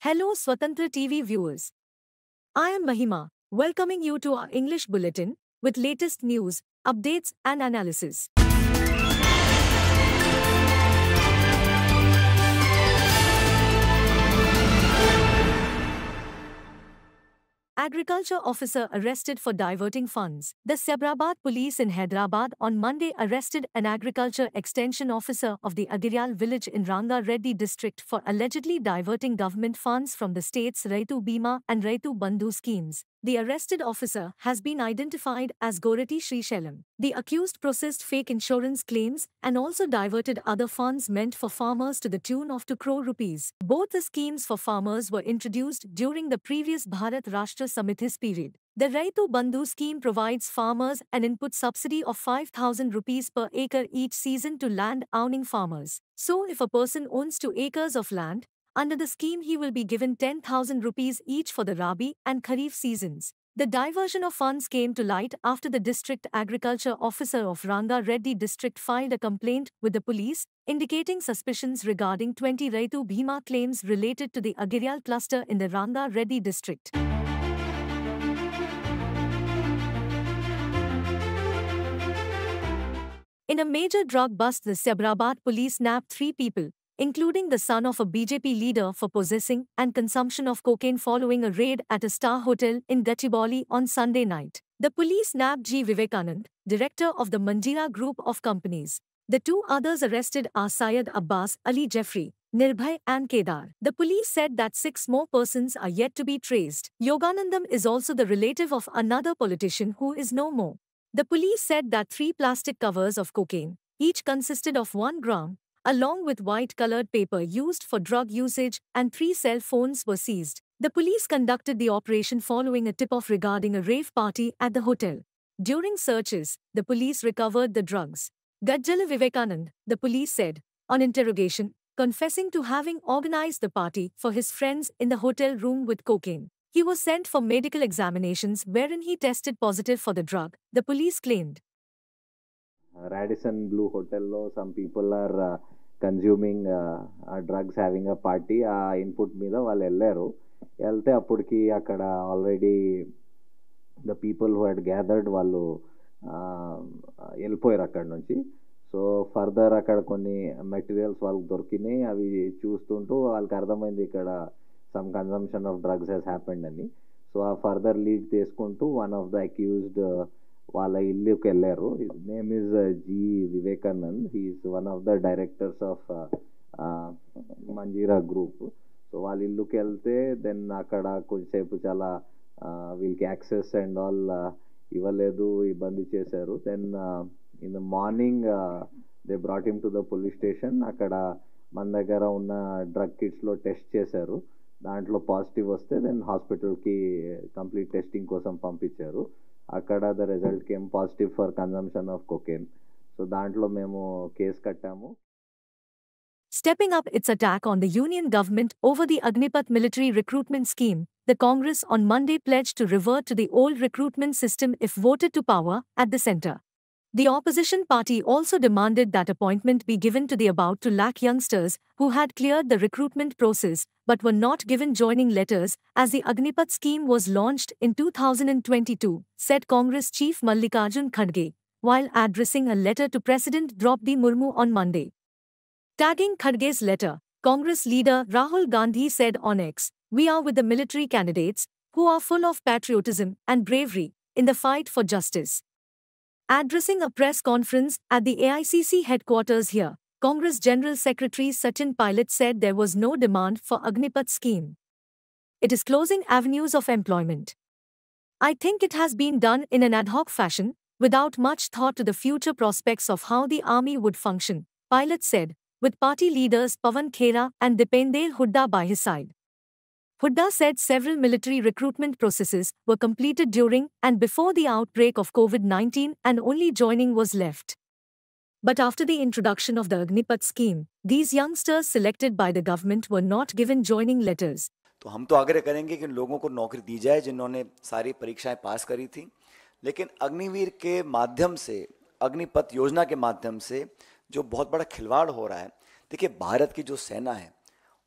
Hello Swatantra TV viewers. I am Mahima, welcoming you to our English bulletin with latest news, updates and analysis. Agriculture officer arrested for diverting funds. The Sabrabad police in Hyderabad on Monday arrested an agriculture extension officer of the Agiryal village in Ranga Reddy district for allegedly diverting government funds from the state's Raitu Bima and Raitu Bandhu schemes. The arrested officer has been identified as Gorati Srishalam. The accused processed fake insurance claims and also diverted other funds meant for farmers to the tune of 2 crore rupees. Both the schemes for farmers were introduced during the previous Bharat Rashtra Samiti's period. The Raitu Bandhu scheme provides farmers an input subsidy of 5,000 rupees per acre each season to land-owning farmers. So if a person owns 2 acres of land, under the scheme he will be given 10,000 rupees each for the Rabi and Kharif seasons. The diversion of funds came to light after the district agriculture officer of Ranga Reddy district filed a complaint with the police, indicating suspicions regarding 20 Raitu Bhima claims related to the Agiryal cluster in the Ranga Reddy district. In a major drug bust, the Sabrabad police nabbed 3 people, including the son of a BJP leader, for possessing and consumption of cocaine following a raid at a star hotel in Gachibowli on Sunday night. The police nabbed G. Vivekanand, director of the Manjeera Group of Companies. The 2 others arrested are Syed Abbas, Ali Jeffrey, Nirbhay and Kedar. The police said that 6 more persons are yet to be traced. Yoganandam is also the relative of another politician who is no more. The police said that 3 plastic covers of cocaine, each consisted of 1 gram, along with white-colored paper used for drug usage, and 3 cell phones were seized. The police conducted the operation following a tip-off regarding a rave party at the hotel. During searches, the police recovered the drugs. Gajjala Vivekanand, the police said, on interrogation, confessing to having organized the party for his friends in the hotel room with cocaine. He was sent for medical examinations wherein he tested positive for the drug, the police claimed. Radisson Blue Hotel lo some people are consuming drugs, having a party. Input మీద వాళ్ళు వెళ్ళారు. వెళ్తే అప్పటికి అక్కడ already the people who had gathered వాళ్ళు వెళ్ళిపోయారు అక్కడ నుంచి. సో ఫర్దర్ అక్కడ కొన్ని మెటీరియల్స్ వాళ్ళకి దొరికినాయి. అవి చూస్తుంటూ వాళ్ళకి అర్థమైంది ఇక్కడ some consumption of drugs has happened అని. సో ఆ ఫర్దర్ లీడ్ తీసుకుంటూ వన్ ఆఫ్ ద అక్యూజ్డ్ వాళ్ళ ఇల్లుకి వెళ్ళారు. His name is G Vivekanand. He's one of the directors of Manjeera group. So వాళ్ళ ఇల్లుకి వెళ్తే దెన్ అక్కడ కొంచెంసేపు చాలా వీళ్ళకి యాక్సెస్ అండ్ ఆల్ ఇవ్వలేదు, ఇబ్బంది చేశారు. Then in the morning they brought him to the police station. అక్కడ మన దగ్గర ఉన్న డ్రగ్ కిట్స్లో టెస్ట్ చేశారు. దాంట్లో పాజిటివ్ వస్తే దెన్ హాస్పిటల్కి కంప్లీట్ టెస్టింగ్ కోసం పంపించారు. అక్కడ the result came positive for consumption of cocaine. So దాంట్లో మేము కేసు కట్టాము. Stepping up its attack on the union government over the Agnipath military recruitment scheme, the Congress on Monday pledged to revert to the old recruitment system if voted to power at the centre. The opposition party also demanded that appointment be given to the about 2 lakh youngsters who had cleared the recruitment process but were not given joining letters as the Agnipath scheme was launched in 2022, said Congress Chief Mallikarjun Kharge, while addressing a letter to President Draupadi Murmu on Monday. Tagging Kharge's letter, Congress leader Rahul Gandhi said on X, "We are with the military candidates who are full of patriotism and bravery in the fight for justice." Addressing a press conference at the AICC headquarters here, Congress General Secretary Sachin Pilot said there was no demand for Agnipath scheme. It is closing avenues of employment. I think it has been done in an ad hoc fashion, without much thought to the future prospects of how the army would function, Pilot said, with party leaders Pawan Khera and Dipender Hooda by his side. Hooda said several military recruitment processes were completed during and before the outbreak of COVID-19 and only joining was left. But after the introduction of the Agnipath scheme, these youngsters selected by the government were not given joining letters. तो हम तो आग्रह करेंगे कि लोगों को नौकरी दी जाए जिन्होंने सारी परीक्षाएं पास करी थी, लेकिन अग्निवीर के माध्यम से, अग्निपथ योजना के माध्यम से जो बहुत बड़ा खिलवाड़ हो रहा है, देखिए भारत की जो सेना है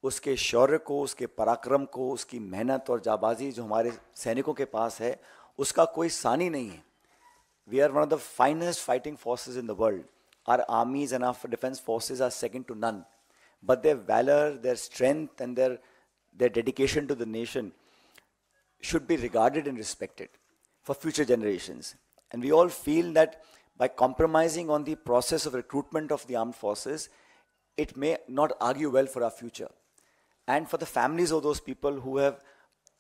उसके शौर्य को, उसके पराक्रम को, उसकी मेहनत और जाबाजी जो हमारे सैनिकों के पास है, उसका कोई सानी नहीं है. We are one of the finest fighting forces in the world. Our armies and our defense forces are second to none. But their valor, their strength, and their dedication to the nation should be regarded and respected for future generations. And we all feel that by compromising on the process of recruitment of the armed forces, it may not argue well for our future. And for the families of those people who have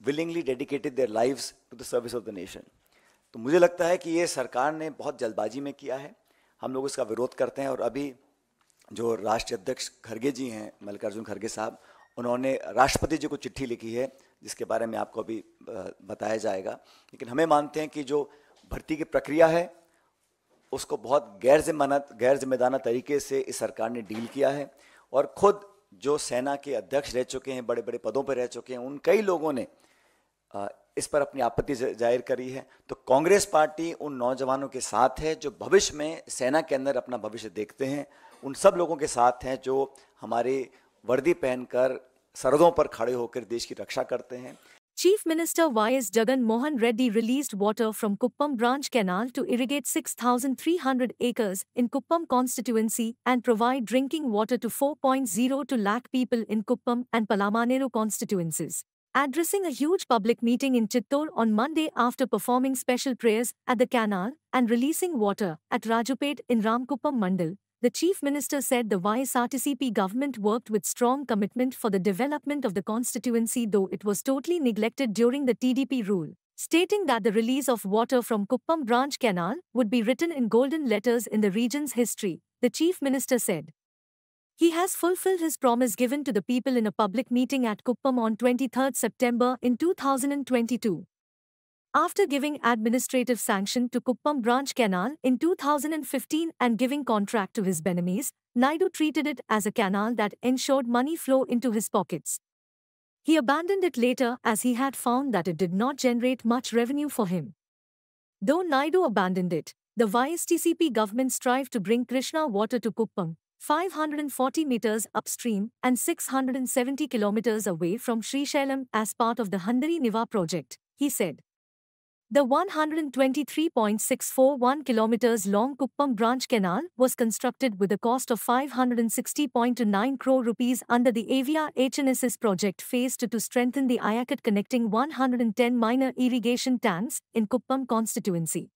willingly dedicated their lives to the service of the nation. तो मुझे लगता है कि ये सरकार ने बहुत जल्दबाजी में किया है. हम लोग इसका विरोध करते हैं. और अभी जो राष्ट्रीय अध्यक्ष खड़गे जी हैं, मल्लिकार्जुन खड़गे साहब, उन्होंने राष्ट्रपति जी को चिट्ठी लिखी है जिसके बारे में आपको अभी बताया जाएगा. लेकिन हमें मानते हैं कि जो भर्ती की प्रक्रिया है उसको बहुत गैर जिम्मेदाराना तरीके से इस सरकार ने डील किया है. और खुद जो सेना के अध्यक्ष रह चुके हैं, बड़े बड़े पदों पर रह चुके हैं, उन कई लोगों ने इस पर अपनी आपत्ति जाहिर करी है. तो कांग्रेस पार्टी उन नौजवानों के साथ है जो भविष्य में सेना के अंदर अपना भविष्य देखते हैं. उन सब लोगों के साथ हैं जो हमारे वर्दी पहनकर सरहदों पर खड़े होकर देश की रक्षा करते हैं. Chief Minister Y.S. Jagan Mohan Reddy released water from Kuppam Branch Canal to irrigate 6,300 acres in Kuppam constituency and provide drinking water to 4.02 lakh people in Kuppam and Palamaneru constituencies. Addressing a huge public meeting in Chittor on Monday after performing special prayers at the canal and releasing water at Rajupet in Ramkuppam Mandal, the Chief Minister said the YSRTCP government worked with strong commitment for the development of the constituency, though it was totally neglected during the TDP rule, stating that the release of water from Kuppam Branch Canal would be written in golden letters in the region's history. The Chief Minister said he has fulfilled his promise given to the people in a public meeting at Kuppam on 23 September in 2022. After giving administrative sanction to Kuppam Branch Canal in 2015 and giving contract to his Benamis, Naidu treated it as a canal that ensured money flow into his pockets. He abandoned it later as he had found that it did not generate much revenue for him. Though Naidu abandoned it, the YSTCP government strived to bring Krishna water to Kuppam, 540 meters upstream and 670 kilometers away from Srisailam as part of the Handari Niva project, he said. The 123.641 kilometers long Kuppam Branch Canal was constructed with a cost of 560.29 crore rupees under the Avia HNSS project phase 2 to strengthen the Ayakat connecting 110 minor irrigation tanks in Kuppam constituency.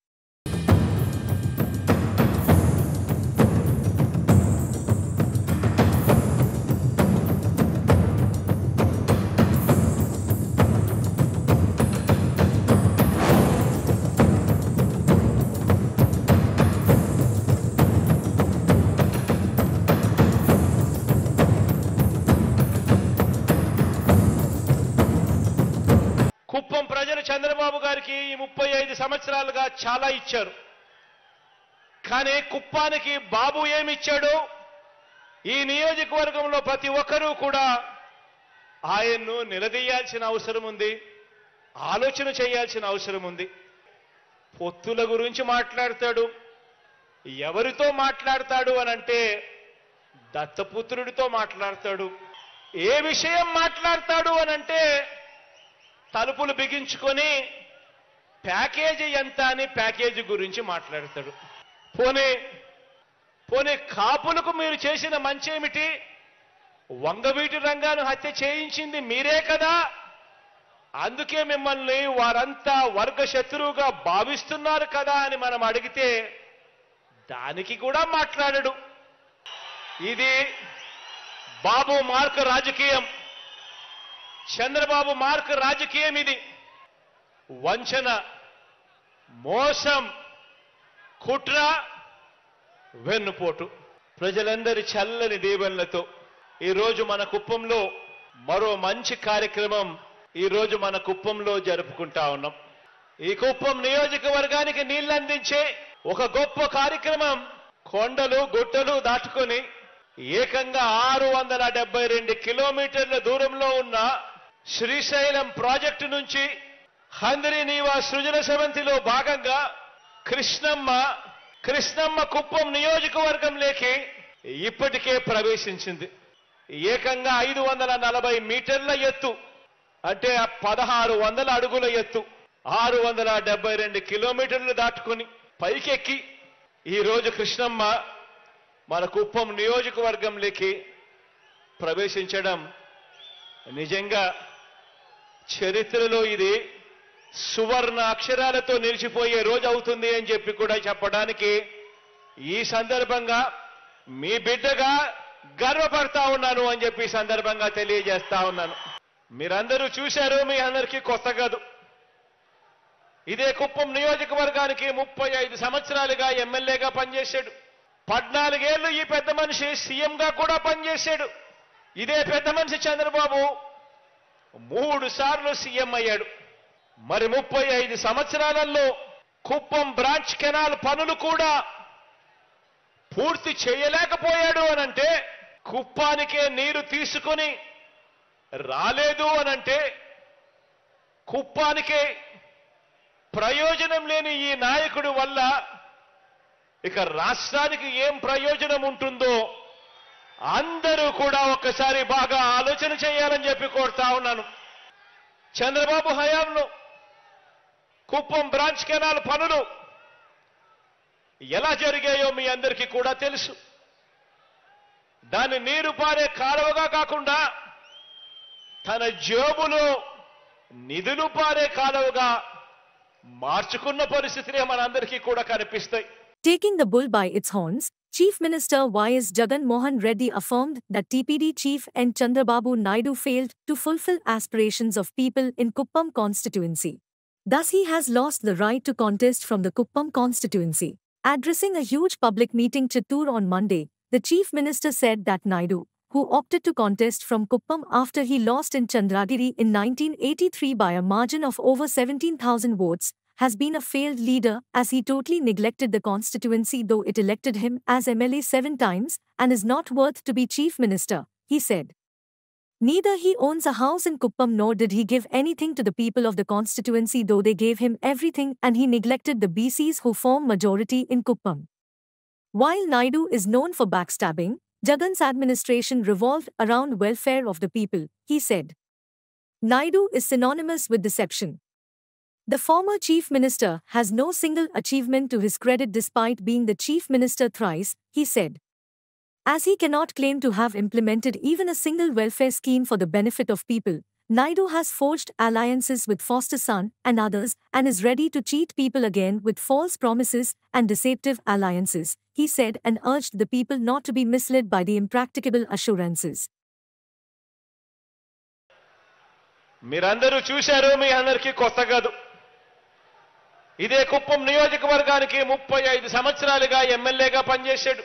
Kuppam ప్రజలు చంద్రబాబు గారికి 35 సంవత్సరాలుగా చాలా ఇచ్చారు. కానీ కుప్పానికి బాబు ఏమి ఇచ్చాడు? ఈ నియోజకవర్గంలో ప్రతి ఒక్కరూ కూడా ఆయన్ను నిలదీయాల్సిన అవసరం ఉంది, ఆలోచన చేయాల్సిన అవసరం ఉంది. పొత్తుల గురించి మాట్లాడతాడు. ఎవరితో మాట్లాడతాడు అనంటే దత్తపుత్రుడితో మాట్లాడతాడు. ఏ విషయం మాట్లాడతాడు అనంటే తలుపులు బిగించుకొని ప్యాకేజీ ఎంత అని ప్యాకేజీ గురించి మాట్లాడతాడు. పోనీ కాపులకు మీరు చేసిన మంచేమిటి? వంగవీటి రంగాను హత్య చేయించింది మీరే కదా, అందుకే మిమ్మల్ని వారంతా వర్గ శత్రువుగా భావిస్తున్నారు కదా అని మనం అడిగితే దానికి కూడా మాట్లాడడు. ఇది బాబు మార్క్ రాజకీయం, చంద్రబాబు మార్క్ రాజకీయం. ఇది వంచన, మోసం, కుట్ర, వెన్నుపోటు. ప్రజలందరి చల్లని దీవెనలతో ఈరోజు మన కుప్పంలో మరో మంచి కార్యక్రమం ఈరోజు మన కుప్పంలో జరుపుకుంటా ఉన్నాం. ఈ కుప్పం నియోజకవర్గానికి నీళ్లందించే ఒక గొప్ప కార్యక్రమం కొండలు గుట్టలు దాటుకొని ఏకంగా 672 కిలోమీటర్ల దూరంలో ఉన్న శ్రీశైలం ప్రాజెక్టు నుంచి హందరి నీవా సృజన సవంతిలో భాగంగా కృష్ణమ్మ కుప్పం నియోజకవర్గంలోకి ఇప్పటికే ప్రవేశించింది. ఏకంగా 540 మీటర్ల ఎత్తు అంటే 1600 అడుగుల ఎత్తు 672 కిలోమీటర్లు దాటుకొని పైకెక్కి ఈరోజు కృష్ణమ్మ మన కుప్పం నియోజకవర్గంలోకి ప్రవేశించడం నిజంగా చరిత్రలో ఇది సువర్ణ అక్షరాలతో నిలిచిపోయే రోజు అవుతుంది అని చెప్పి కూడా చెప్పడానికి ఈ సందర్భంగా మీ బిడ్డగా గర్వపడతా ఉన్నాను అని చెప్పి సందర్భంగా తెలియజేస్తా ఉన్నాను. మీరందరూ చూశారు, మీ అందరికీ కొత్త కాదు. ఇదే కుప్పం నియోజకవర్గానికి 35 సంవత్సరాలుగా ఎమ్మెల్యేగా పనిచేశాడు. 14 ఏళ్లు ఈ పెద్ద మనిషి సీఎంగా కూడా పనిచేశాడు. ఇదే పెద్ద మనిషి చంద్రబాబు 3 సార్లు సీఎం అయ్యాడు. మరి 35 సంవత్సరాలలో కుప్పం బ్రాంచ్ కెనాల్ పనులు కూడా పూర్తి చేయలేకపోయాడు అనంటే, కుప్పానికే నీరు తీసుకుని రాలేదు అనంటే, కుప్పానికే ప్రయోజనం లేని ఈ నాయకుడి వల్ల ఇక రాష్ట్రానికి ఏం ప్రయోజనం ఉంటుందో అందరూ కూడా ఒక్కసారి బాగా ఆలోచన చేయాలని చెప్పి కోరుతా ఉన్నాను. చంద్రబాబు హయాంలో కుప్పం బ్రాంచ్ కెనాల్ పనులు ఎలా జరిగాయో మీ అందరికీ కూడా తెలుసు. దాన్ని నీరు పారే కాలువగా కాకుండా తన జేబులో నిధులు పారే కాలువగా మార్చుకున్న పరిస్థితులే మనందరికీ కూడా కనిపిస్తాయి. Taking the bull by its horns, Chief Minister Y.S. Jagan Mohan Reddy affirmed that TPD Chief N. Chandrababu Naidu failed to fulfill aspirations of people in Kuppam constituency. Thus he has lost the right to contest from the Kuppam constituency. Addressing a huge public meeting Chittoor on Monday, the Chief Minister said that Naidu, who opted to contest from Kuppam after he lost in Chandragiri in 1983 by a margin of over 17,000 votes, has been a failed leader as he totally neglected the constituency though it elected him as MLA 7 times and is not worth to be Chief Minister, he said. Neither he owns a house in Kuppam nor did he give anything to the people of the constituency though they gave him everything and he neglected the BCs who form majority in Kuppam. While Naidu is known for backstabbing, Jagan's administration revolved around welfare of the people, he said. Naidu is synonymous with deception. The former chief minister has no single achievement to his credit despite being the chief minister thrice, he said. As he cannot claim to have implemented even a single welfare scheme for the benefit of people, Naidu has forged alliances with foster son and others and is ready to cheat people again with false promises and deceptive alliances, he said and urged the people not to be misled by the impracticable assurances. మీరందరూ చూశారు, మీ అందరికీ కొత్త కాదు. ఇదే కుప్పం నియోజకవర్గానికి 35 సంవత్సరాలుగా ఎమ్మెల్యేగా పనిచేశాడు.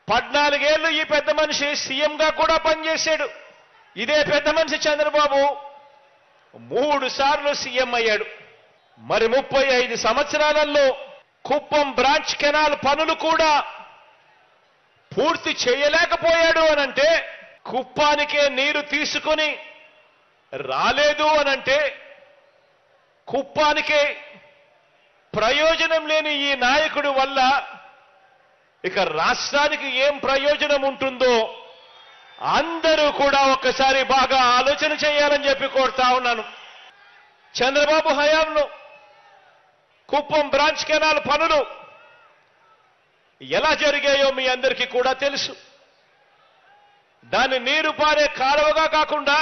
14 ఏళ్లు ఈ పెద్ద మనిషి సీఎంగా కూడా పనిచేశాడు. ఇదే పెద్ద మనిషి చంద్రబాబు 3 సార్లు సీఎం అయ్యాడు. మరి 35 సంవత్సరాలలో కుప్పం బ్రాంచ్ కెనాల్ పనులు కూడా పూర్తి చేయలేకపోయాడు అనంటే, కుప్పానికే నీరు తీసుకుని రాలేదు అనంటే, కుప్పానికే ప్రయోజనం లేని ఈ నాయకుడి వల్ల ఇక రాష్ట్రానికి ఏం ప్రయోజనం ఉంటుందో అందరూ కూడా ఒక్కసారి బాగా ఆలోచన చేయాలని చెప్పి కోరుతా ఉన్నాను. చంద్రబాబు హయాంలో కుప్పం బ్రాంచ్ కెనాల్ పనులు ఎలా జరిగాయో మీ అందరికీ కూడా తెలుసు. దాన్ని నీరు పారే కాలువగా కాకుండా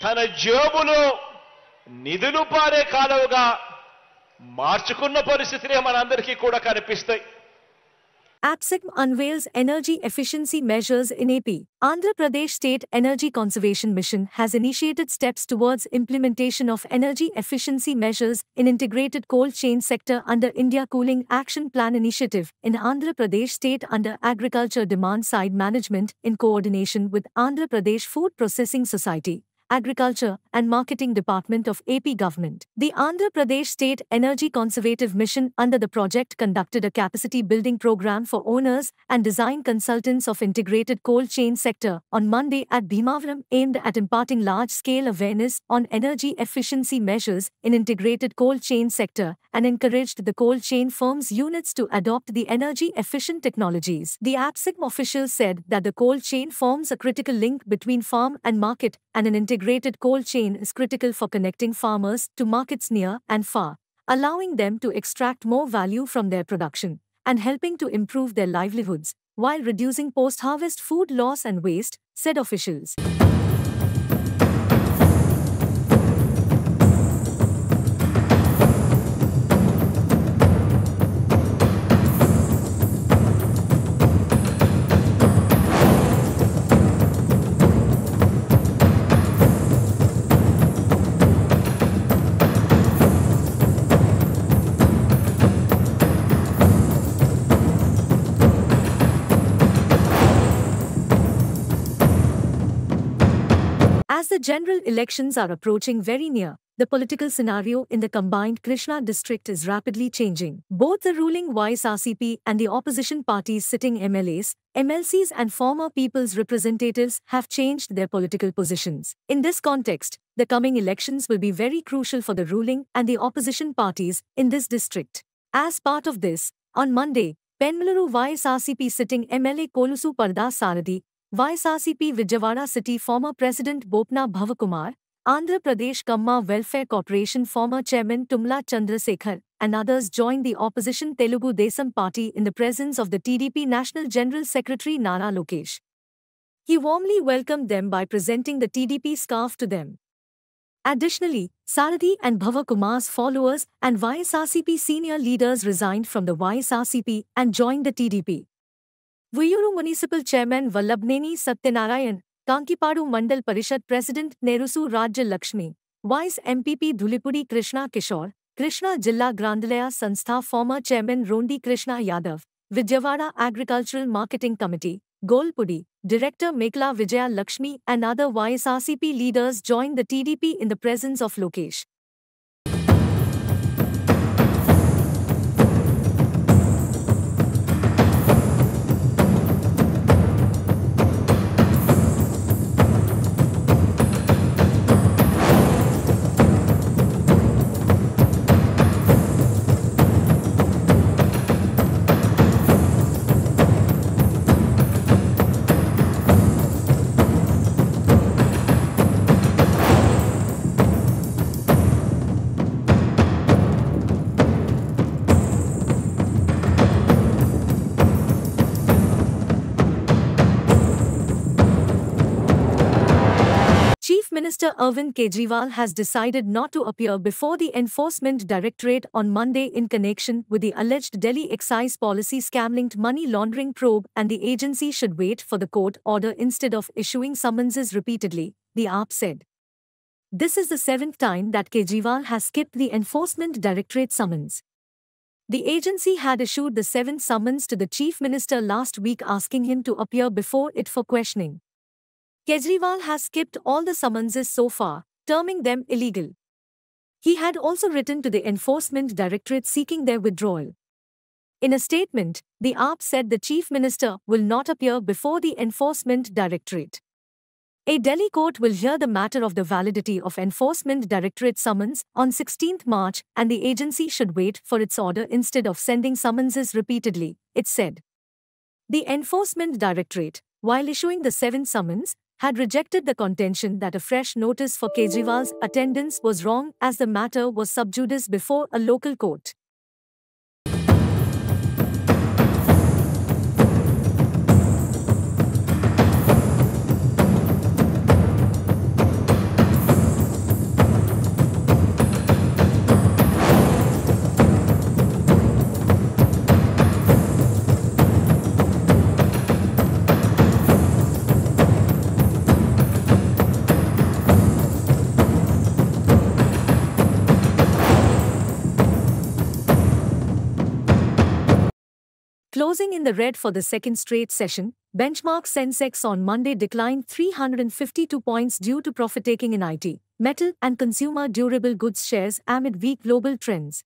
తన జేబులో నిధులు పారే కాలువగా మార్చుకున్న పరిస్థితులే మనందరికీ కూడా కనిపిస్తాయి. APSEC unveils energy efficiency measures in AP. Andhra Pradesh State Energy Conservation Mission has initiated steps towards implementation of energy efficiency measures in integrated cold chain sector under India Cooling Action Plan initiative in Andhra Pradesh State under Agriculture Demand Side Management in coordination with Andhra Pradesh Food Processing Society, Agriculture and Marketing Department of AP Government. The Andhra Pradesh State Energy Conservative Mission under the project conducted a capacity building program for owners and design consultants of integrated cold chain sector on Monday at Bhimavaram aimed at imparting large-scale awareness on energy efficiency measures in integrated cold chain sector and encouraged the cold chain firms' units to adopt the energy-efficient technologies. The APSICM officials said that the cold chain forms a critical link between farm and market, and an integrated cold chain is critical for connecting farmers to markets near and far, allowing them to extract more value from their production and helping to improve their livelihoods, while reducing post-harvest food loss and waste, said officials. As the general elections are approaching very near, the political scenario in the combined Krishna district is rapidly changing. Both the ruling YSRCP and the opposition parties sitting MLAs, MLCs and former people's representatives have changed their political positions. In this context, the coming elections will be very crucial for the ruling and the opposition parties in this district. As part of this, on Monday, Penmaluru YSRCP sitting MLA Kolusu Parda Sarathi, YSRCP Vijayawada City former President Bopna Bhavakumar, Andhra Pradesh Kamma Welfare Corporation former Chairman Tumla Chandrasekhar, and others joined the opposition Telugu Desam Party in the presence of the TDP National General Secretary Nara Lokesh. He warmly welcomed them by presenting the TDP scarf to them. Additionally, Sarathi and Bhavakumar's followers and YSRCP senior leaders resigned from the YSRCP and joined the TDP. Vuyuru Municipal Chairman Vallabhneni Satyanarayan, Kankipadu Mandal Parishad President Nerusu Rajya Lakshmi, Vice MPP Dhulipudi Krishna Kishore, Krishna Jilla Grandalaya Sanstha former Chairman Rondi Krishna Yadav, Vijayawada Agricultural Marketing Committee, Golpudi, Director Mekla Vijaya Lakshmi and other YSRCP leaders joined the TDP in the presence of Lokesh. Chief Minister Arvind Kejriwal has decided not to appear before the Enforcement Directorate on Monday in connection with the alleged Delhi excise policy scam-linked money laundering probe, and the agency should wait for the court order instead of issuing summonses repeatedly, the AAP said. This is the seventh time that Kejriwal has skipped the Enforcement Directorate summons. The agency had issued the seventh summons to the Chief Minister last week asking him to appear before it for questioning. Kejriwal has skipped all the summonses so far, terming them illegal. He had also written to the Enforcement Directorate seeking their withdrawal. In a statement, the AAP said the Chief Minister will not appear before the Enforcement Directorate. A Delhi court will hear the matter of the validity of Enforcement Directorate summons on 16th March, and the agency should wait for its order instead of sending summonses repeatedly, it said. The Enforcement Directorate, while issuing the seventh summons, had rejected the contention that a fresh notice for Kejriwal's attendance was wrong as the matter was sub judice before a local court. Closing in the red for the second straight session, benchmark Sensex on Monday declined 352 points due to profit-taking in IT, metal and consumer durable goods shares amid weak global trends.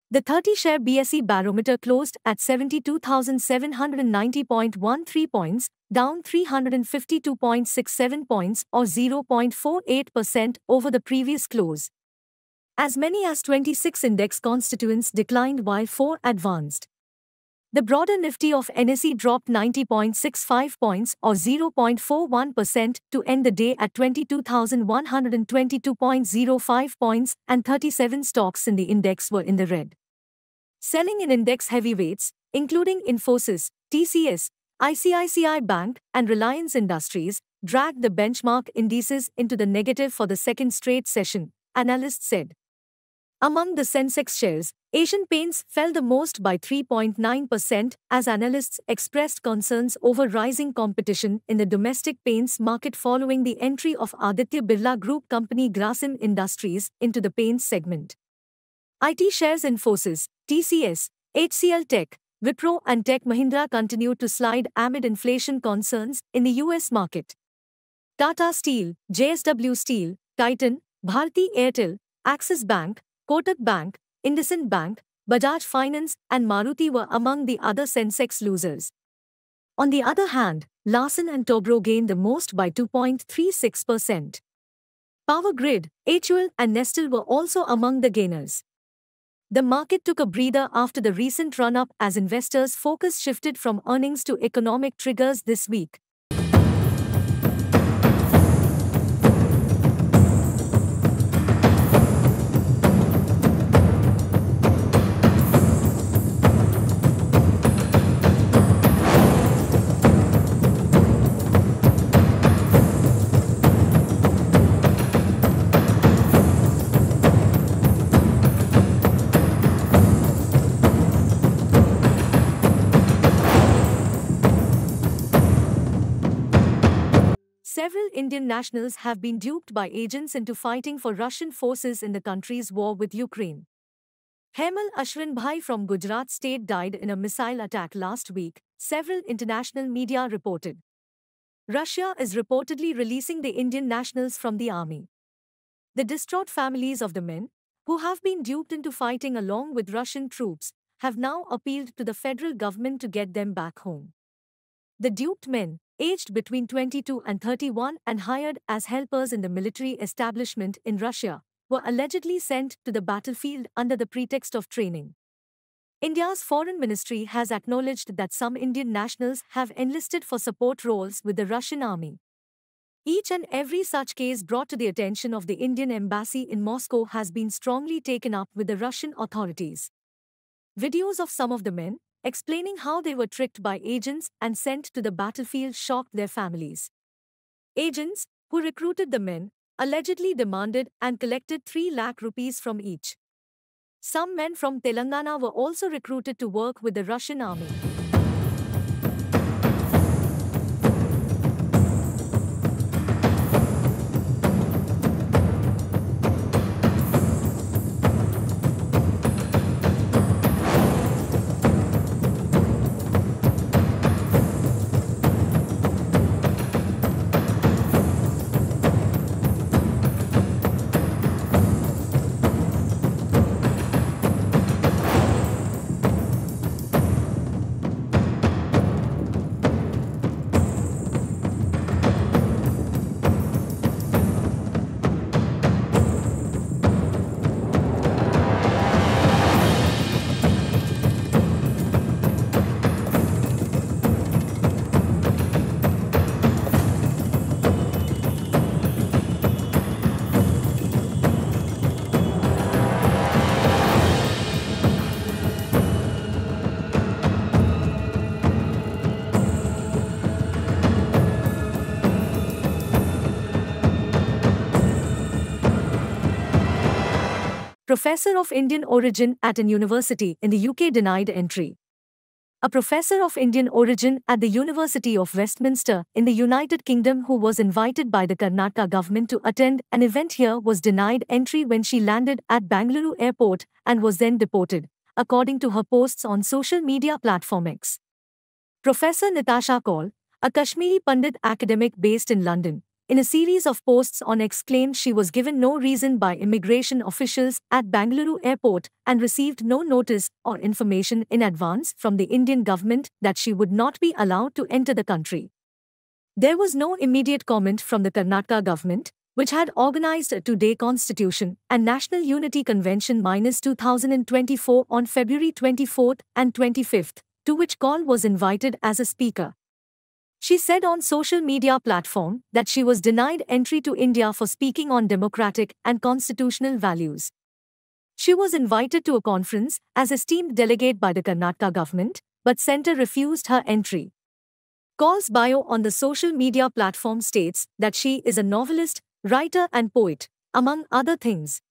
The 30-share BSE barometer closed at 72,790.13 points, down 352.67 points or 0.48% over the previous close. As many as 26 index constituents declined while 4 advanced. The broader Nifty of NSE dropped 90.65 points or 0.41% to end the day at 22,122.05 points, and 37 stocks in the index were in the red. Selling in index heavyweights, including Infosys, TCS, ICICI Bank, and Reliance Industries, dragged the benchmark indices into the negative for the second straight session, analysts said. Among the Sensex shares, Asian Paints fell the most by 3.9% as analysts expressed concerns over rising competition in the domestic paints market following the entry of Aditya Birla Group company Grasim Industries into the paints segment. IT shares Infosys, TCS, HCL Tech, Wipro and Tech Mahindra continued to slide amid inflation concerns in the US market. Tata Steel, JSW Steel, Titan, Bharti Airtel, Axis Bank, Kotak Bank, IndusInd Bank, Bajaj Finance and Maruti were among the other Sensex losers. On the other hand, Larsen & Toubro gained the most by 2.36%. Power Grid, HUL and Nestle were also among the gainers. The market took a breather after the recent run-up as investors' focus shifted from earnings to economic triggers this week. Several Indian nationals have been duped by agents into fighting for Russian forces in the country's war with Ukraine. Hemal Ashwinbhai from Gujarat state died in a missile attack last week, several international media reported. Russia is reportedly releasing the Indian nationals from the army. The distraught families of the men, who have been duped into fighting along with Russian troops, have now appealed to the federal government to get them back home. The duped men, aged between 22 and 31 and hired as helpers in the military establishment in Russia, were allegedly sent to the battlefield under the pretext of training. India's foreign ministry has acknowledged that some Indian nationals have enlisted for support roles with the Russian army. Each and every such case brought to the attention of the Indian embassy in Moscow has been strongly taken up with the Russian authorities. Videos of some of the men, explaining how they were tricked by agents and sent to the battlefield, shocked their families. Agents, who recruited the men, allegedly demanded and collected 3 lakh rupees from each. Some men from Telangana were also recruited to work with the Russian army. Professor of Indian origin at an university in the UK denied entry. A professor of Indian origin at the University of Westminster in the United Kingdom who was invited by the Karnataka government to attend an event here was denied entry when she landed at Bangalore airport and was then deported, according to her posts on social media platform X. Professor Natasha Kaul, a Kashmiri Pandit academic based in London, in a series of posts on X claimed she was given no reason by immigration officials at Bangalore airport and received no notice or information in advance from the Indian government that she would not be allowed to enter the country. There was no immediate comment from the Karnataka government, which had organized a two-day Constitution and National Unity Convention -2024 on February 24th and 25th, to which Kaul was invited as a speaker. She said on social media platform that she was denied entry to India for speaking on democratic and constitutional values. She was invited to a conference as esteemed delegate by the Karnataka government, but Centre refused her entry. Kaul's bio on the social media platform states that she is a novelist, writer and poet, among other things.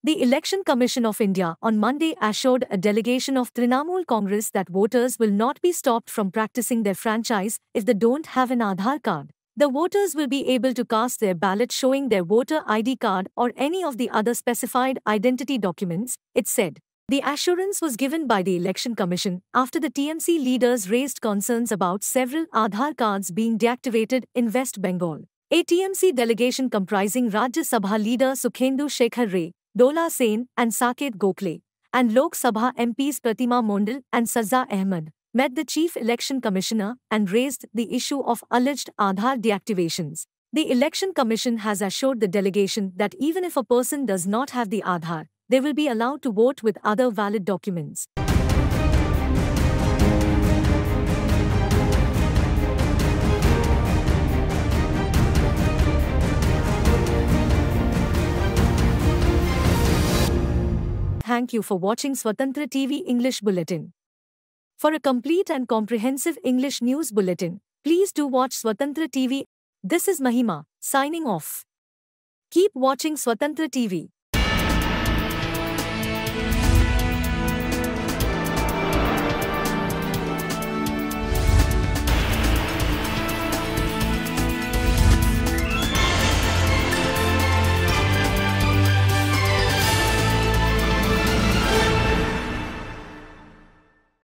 The Election Commission of India on Monday assured a delegation of Trinamool Congress that voters will not be stopped from practicing their franchise if they don't have an Aadhaar card. The voters will be able to cast their ballot showing their voter ID card or any of the other specified identity documents, it said. The assurance was given by the Election Commission after the TMC leaders raised concerns about several Aadhaar cards being deactivated in West Bengal. A TMC delegation comprising Rajya Sabha leader Sukhendu Shekhar Ray, Dola Sen and Saket Gokhale, and Lok Sabha MPs Pratima Mondal and Saza Ahmed, met the Chief Election Commissioner and raised the issue of alleged Aadhaar deactivations. The Election Commission has assured the delegation that even if a person does not have the Aadhaar, they will be allowed to vote with other valid documents. Thank you for watching Swatantra TV English Bulletin. For a complete and comprehensive English news bulletin, please do watch Swatantra TV. This is Mahima, signing off. Keep watching Swatantra TV.